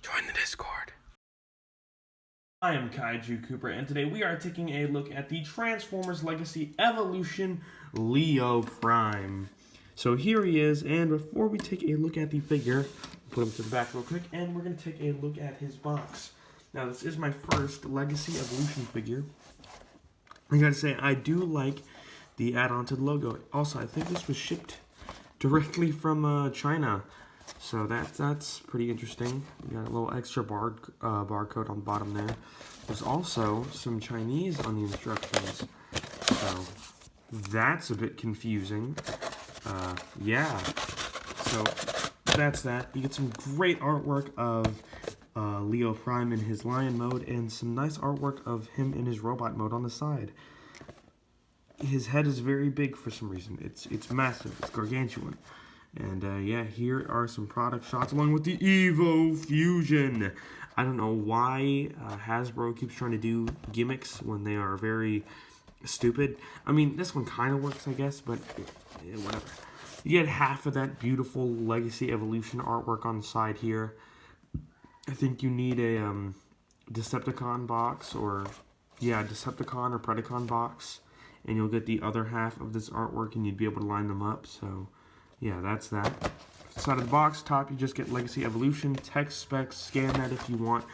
Join the Discord. I am Kaiju Cooper, and today we are taking a look at the Transformers Legacy Evolution Leo Prime. So here he is, and before we take a look at the figure, put him to the back real quick, and we're going to take a look at his box. Now, this is my first Legacy Evolution figure. I gotta say, I do like the add-on to the logo. Also, I think this was shipped directly from China. So that's pretty interesting. We got a little extra barcode on the bottom there. There's also some Chinese on the instructions. So that's a bit confusing. Yeah. So that's that. You get some great artwork of Leo Prime in his lion mode and some nice artwork of him in his robot mode on the side. His head is very big for some reason. It's massive. It's gargantuan. And yeah, here are some product shots along with the Evo Fusion. I don't know why Hasbro keeps trying to do gimmicks when they are very stupid. I mean, this one kind of works, I guess, but whatever. You get half of that beautiful Legacy Evolution artwork on the side here. I think you need a Decepticon box Decepticon or Predacon box, and you'll get the other half of this artwork, and you'd be able to line them up. So yeah, that's that. Side of the box, top, you just get Legacy Evolution, text specs, scan that if you want.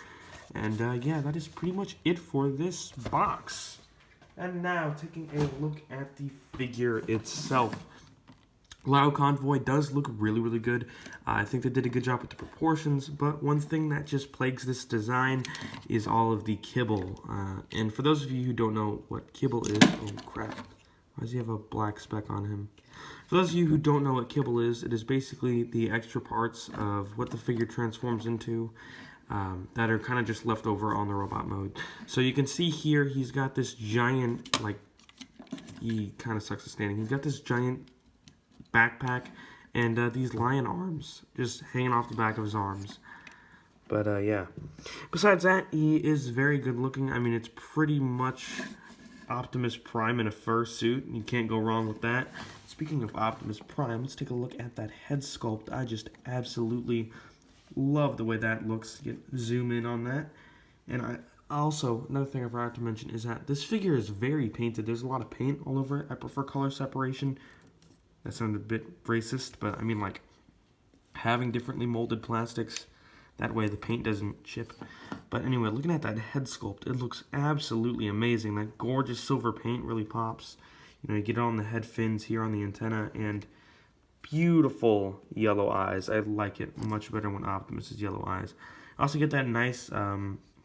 And yeah, that is pretty much it for this box. And now, taking a look at the figure itself. Lao Convoy does look really, really good. I think they did a good job with the proportions, but one thing that just plagues this design is all of the kibble. And for those of you who don't know what kibble is, oh crap, why does he have a black speck on him? For those of you who don't know what kibble is, it is basically the extra parts of what the figure transforms into that are kind of just left over on the robot mode. So you can see here, he's got this giant, like, he kind of sucks at standing. He's got this giant backpack and these lion arms just hanging off the back of his arms. But yeah, besides that, he is very good looking. I mean, it's pretty much Optimus Prime in a fursuit. You can't go wrong with that. Speaking of Optimus Prime, let's take a look at that head sculpt. I just absolutely love the way that looks. Zoom in on that. And also, another thing I forgot to mention is that this figure is very painted. There's a lot of paint all over it. I prefer color separation. That sounded a bit racist, but I mean, like, having differently molded plastics, that way the paint doesn't chip. But anyway, looking at that head sculpt, it looks absolutely amazing. That gorgeous silver paint really pops. You know, you get it on the head fins here on the antenna, and beautiful yellow eyes. I like it much better when Optimus is yellow eyes. I also get that nice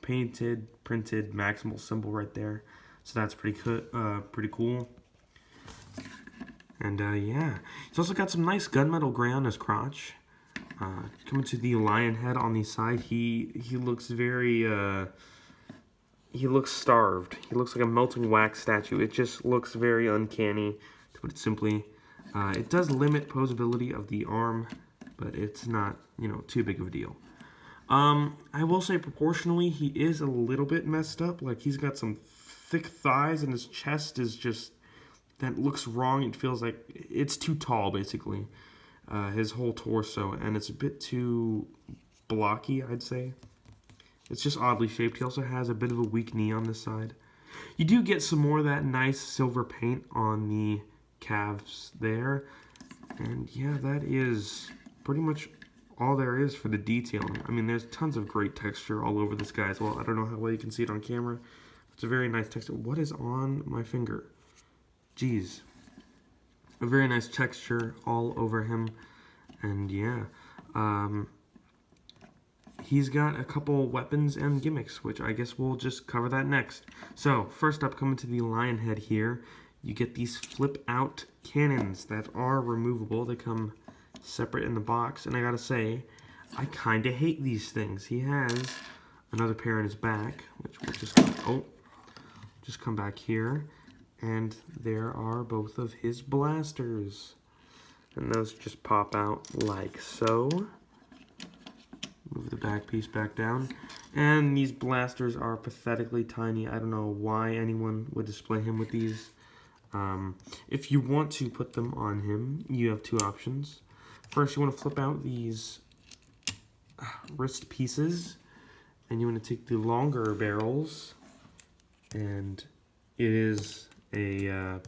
printed maximal symbol right there. So that's pretty cool. And yeah, he's also got some nice gunmetal gray on his crotch. Coming to the lion head on the side, he looks very, he looks starved. He looks like a melting wax statue. It just looks very uncanny, to put it simply. It does limit posability of the arm, but it's not, you know, too big of a deal. I will say proportionally, he is a little bit messed up. Like, he's got some thick thighs, and his chest is just, that looks wrong. It feels like it's too tall, basically. His whole torso, and it's a bit too blocky, I'd say. It's just oddly shaped. He also has a bit of a weak knee on this side. You do get some more of that nice silver paint on the calves there. And yeah, that is pretty much all there is for the detailing. I mean, there's tons of great texture all over this guy as well. I don't know how well you can see it on camera. It's a very nice texture. What is on my finger? Jeez. A very nice texture all over him. And yeah, he's got a couple weapons and gimmicks, which I guess we'll just cover that next. So, first up, coming to the lion head here, you get these flip-out cannons that are removable. They come separate in the box, and I gotta say, I kinda hate these things. He has another pair in his back, which will just come back here. And there are both of his blasters. And those just pop out like so. Move the back piece back down. And these blasters are pathetically tiny. I don't know why anyone would display him with these. If you want to put them on him, you have two options. First, you want to flip out these wrist pieces, and you want to take the longer barrels, and it is a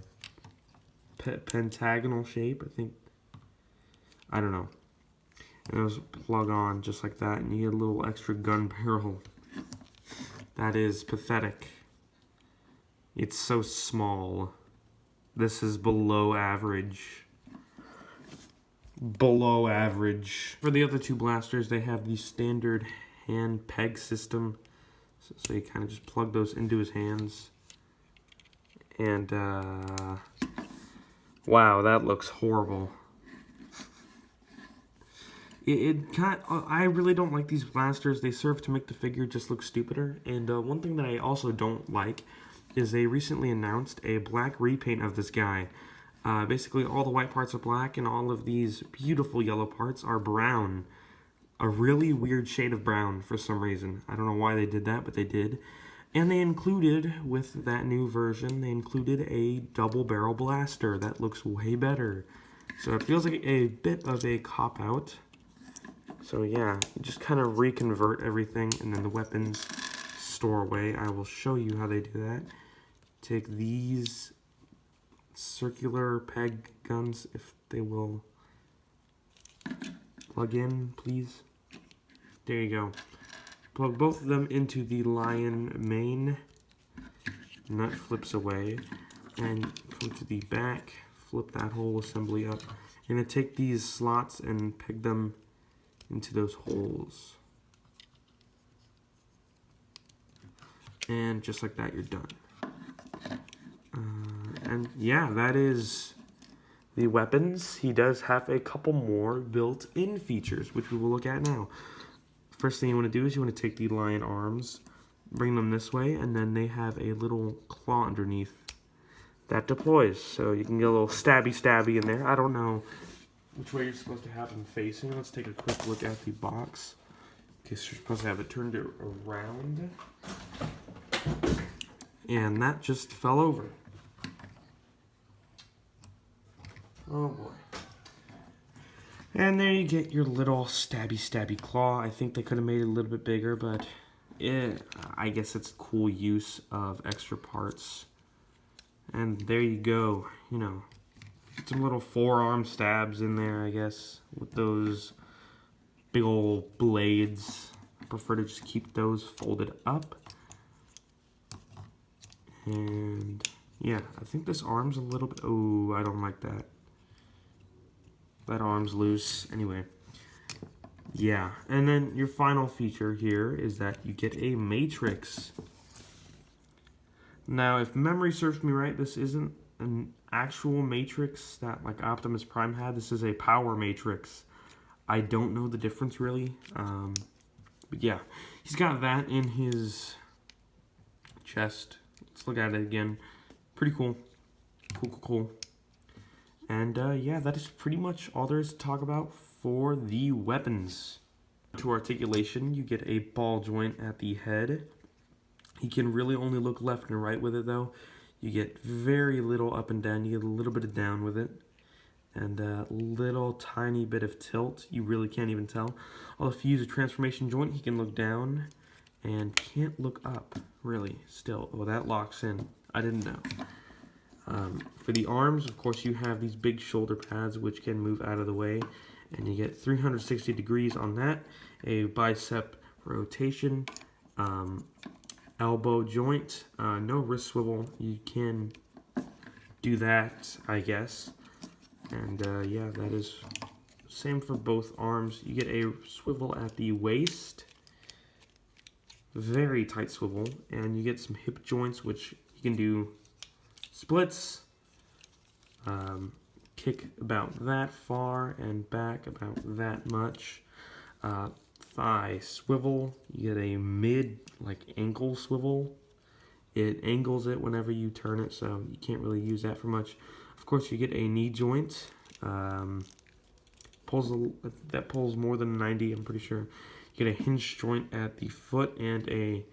pentagonal shape, I think. I don't know. And those plug on just like that, and you get a little extra gun barrel. That is pathetic. It's so small. This is below average. Below average. For the other two blasters, they have the standard hand peg system. So you kind of just plug those into his hands. And, wow, that looks horrible. I really don't like these blasters. They serve to make the figure just look stupider. And one thing that I also don't like is they recently announced a black repaint of this guy. Basically, all the white parts are black, and all of these beautiful yellow parts are brown. A really weird shade of brown for some reason. I don't know why they did that, but they did. And they included, with that new version, they included a double barrel blaster. That looks way better. So it feels like a bit of a cop-out. So yeah, you just kind of reconvert everything, and then the weapons store away. I will show you how they do that. Take these circular peg guns, if they will plug in, please. There you go. Plug both of them into the lion main, and that flips away. And come to the back, flip that whole assembly up. You're going to take these slots and peg them into those holes. And just like that, you're done. And yeah, that is the weapons. He does have a couple more built-in features, which we will look at now. First thing you want to do is you want to take the lion arms, bring them this way, and then they have a little claw underneath that deploys. So you can get a little stabby in there. I don't know which way you're supposed to have them facing. Let's take a quick look at the box. Okay, so you're supposed to have it turned around. And that just fell over. Oh boy. And there you get your little stabby claw. I think they could have made it a little bit bigger, but I guess it's cool use of extra parts. And there you go, you know, some little forearm stabs in there, I guess, with those big old blades. I prefer to just keep those folded up. And yeah, I think this arm's a little bit, oh, I don't like that. That arm's loose. Anyway, yeah. And then your final feature here is that you get a matrix. Now, if memory serves me right, this isn't an actual matrix that like Optimus Prime had. This is a power matrix. I don't know the difference really. But yeah, he's got that in his chest. Let's look at it again. Pretty cool. Cool. And yeah, that is pretty much all there is to talk about for the weapons. To articulation, you get a ball joint at the head. He can really only look left and right with it though. You get very little up and down. You get a little bit of down with it. And a little tiny bit of tilt. You really can't even tell. Although if you use a transformation joint, he can look down and can't look up, really, still. Oh, that locks in. I didn't know. For the arms, of course, you have these big shoulder pads which can move out of the way, and you get 360 degrees on that, a bicep rotation, elbow joint, no wrist swivel. You can do that, I guess, and yeah, that is same for both arms. You get a swivel at the waist, very tight swivel, and you get some hip joints which you can do splits, kick about that far and back about that much. Thigh swivel, you get a mid like ankle swivel. It angles it whenever you turn it, so you can't really use that for much. Of course, you get a knee joint. That pulls more than 90, I'm pretty sure. You get a hinge joint at the foot and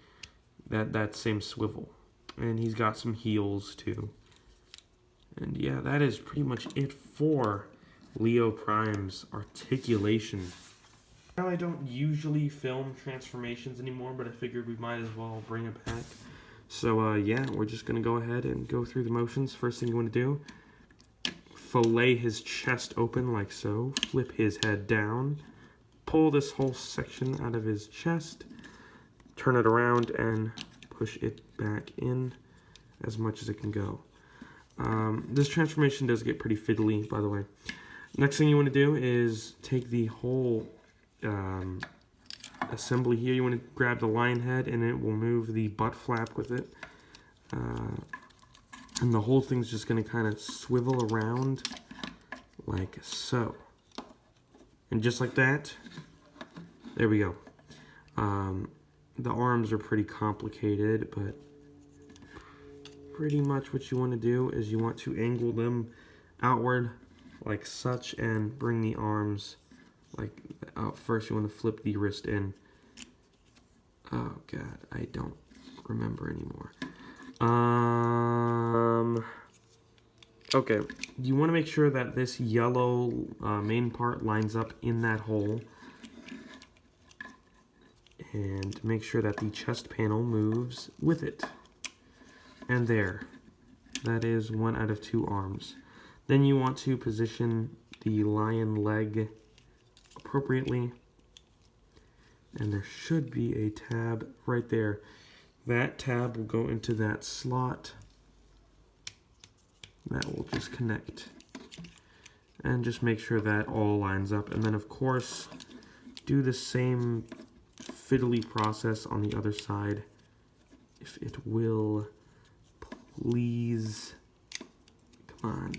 that same swivel. And he's got some heels too. And yeah, that is pretty much it for Leo Prime's articulation. Now, I don't usually film transformations anymore, but I figured we might as well bring it back. So, yeah, we're just going to go ahead and go through the motions. First thing you want to do, fillet his chest open like so, flip his head down, pull this whole section out of his chest, turn it around, and push it back in as much as it can go. This transformation does get pretty fiddly, by the way. Next thing you want to do is take the whole assembly here. You want to grab the lion head, and it will move the butt flap with it. And the whole thing's just going to kind of swivel around like so. And just like that, there we go. The arms are pretty complicated, but pretty much what you want to do is you want to angle them outward like such and bring the arms like out. First you want to flip the wrist in. Oh god, I don't remember anymore. Okay, you want to make sure that this yellow main part lines up in that hole, and make sure that the chest panel moves with it. And there, that is 1 out of 2 arms. Then you want to position the lion leg appropriately, and there should be a tab right there. That tab will go into that slot. That will just connect. And just make sure that all lines up. And then of course, do the same fiddly process on the other side, if it will please. Come on.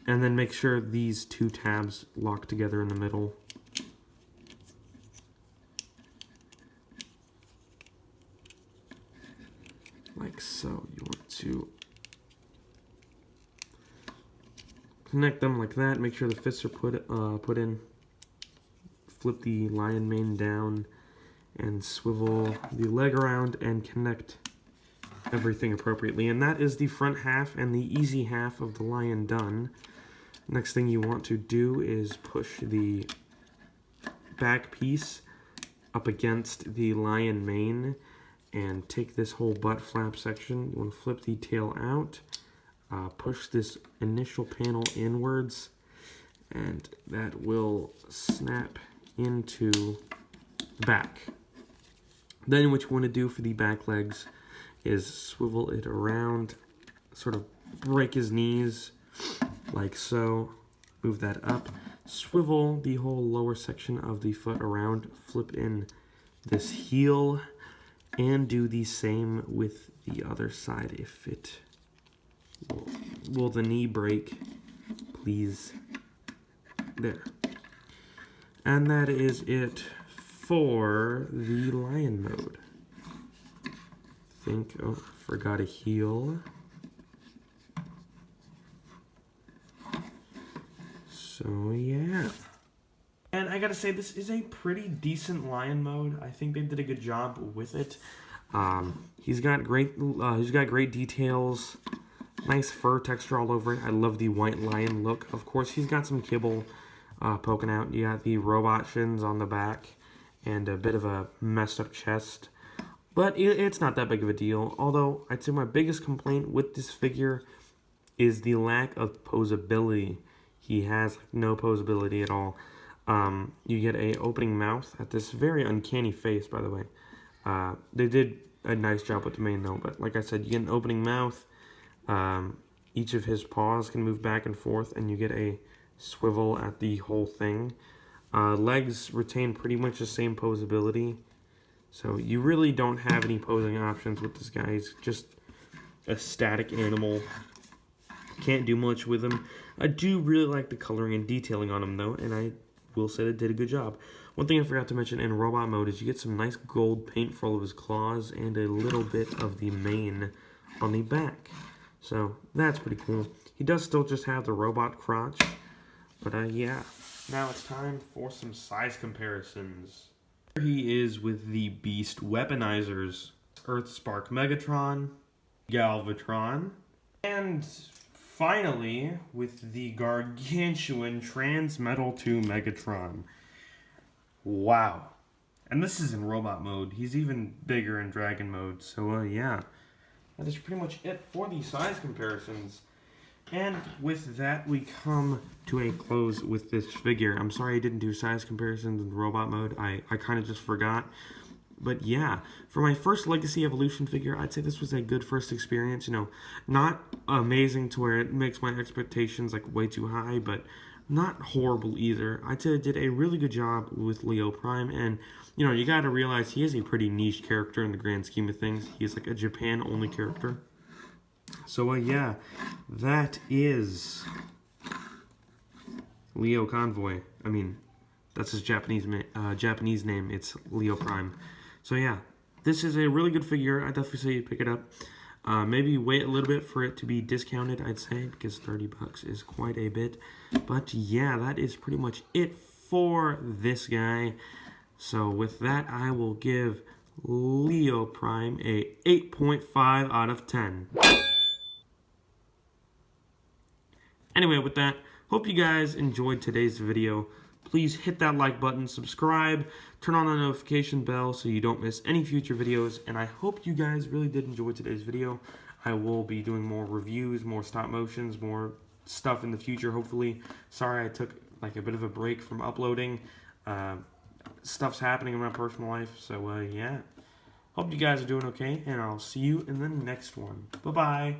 And then make sure these 2 tabs lock together in the middle. Like so. You want to connect them like that. Make sure the fists are put in. Flip the lion mane down and swivel the leg around and connect everything appropriately. And that is the front half and the easy half of the lion done. Next thing you want to do is push the back piece up against the lion mane and take this whole butt flap section. You want to flip the tail out, push this initial panel inwards, and that will snap into the back. Then what you want to do for the back legs is swivel it around, sort of break his knees like so, move that up, swivel the whole lower section of the foot around, flip in this heel, and do the same with the other side. If it will the knee break, please. There. And that is it for the lion mode. Oh, forgot a heel. So yeah. And I gotta say, this is a pretty decent lion mode. I think they did a good job with it. He's got great details, nice fur texture all over it. I love the white lion look. Of course, he's got some kibble poking out. You got the robot shins on the back and a bit of a messed up chest. But it's not that big of a deal. Although, I'd say my biggest complaint with this figure is the lack of posability. He has no posability at all. You get a opening mouth at this very uncanny face, by the way. They did a nice job with the mane, though. But like I said, you get an opening mouth. Each of his paws can move back and forth, and you get a swivel at the whole thing. Legs retain pretty much the same posability. So you really don't have any posing options with this guy. He's just a static animal. Can't do much with him. I do really like the coloring and detailing on him, though, and I will say they did a good job. One thing I forgot to mention in robot mode is you get some nice gold paint for all of his claws and a little bit of the mane on the back. So that's pretty cool. He does still just have the robot crotch, but yeah. Now it's time for some size comparisons. Here he is with the Beast Weaponizers, Earthspark Megatron, Galvatron, and finally with the gargantuan Transmetal 2 Megatron. Wow. And this is in robot mode. He's even bigger in dragon mode. So, yeah. That is pretty much it for the size comparisons. And with that, we come to a close with this figure. I'm sorry I didn't do size comparisons in robot mode. I kind of just forgot. But yeah, for my first Legacy Evolution figure, I'd say this was a good first experience. You know, not amazing to where it makes my expectations like way too high, but not horrible either. I'd say it did a really good job with Leo Prime, and you know, you gotta realize he is a pretty niche character in the grand scheme of things. He's like a Japan-only character. So yeah, that is Leo Convoy. I mean, that's his Japanese name. It's Leo Prime. So yeah, this is a really good figure. I definitely say you pick it up. Maybe wait a little bit for it to be discounted, I'd say, because 30 bucks is quite a bit. But yeah, that is pretty much it for this guy. So with that, I will give Leo Prime a 8.5 out of 10. Anyway, with that, hope you guys enjoyed today's video. Please hit that like button, subscribe, turn on the notification bell so you don't miss any future videos. And I hope you guys really did enjoy today's video. I will be doing more reviews, more stop motions, more stuff in the future, hopefully. Sorry I took like a bit of a break from uploading. Stuff's happening in my personal life. So, yeah. Hope you guys are doing okay, and I'll see you in the next one. Bye-bye.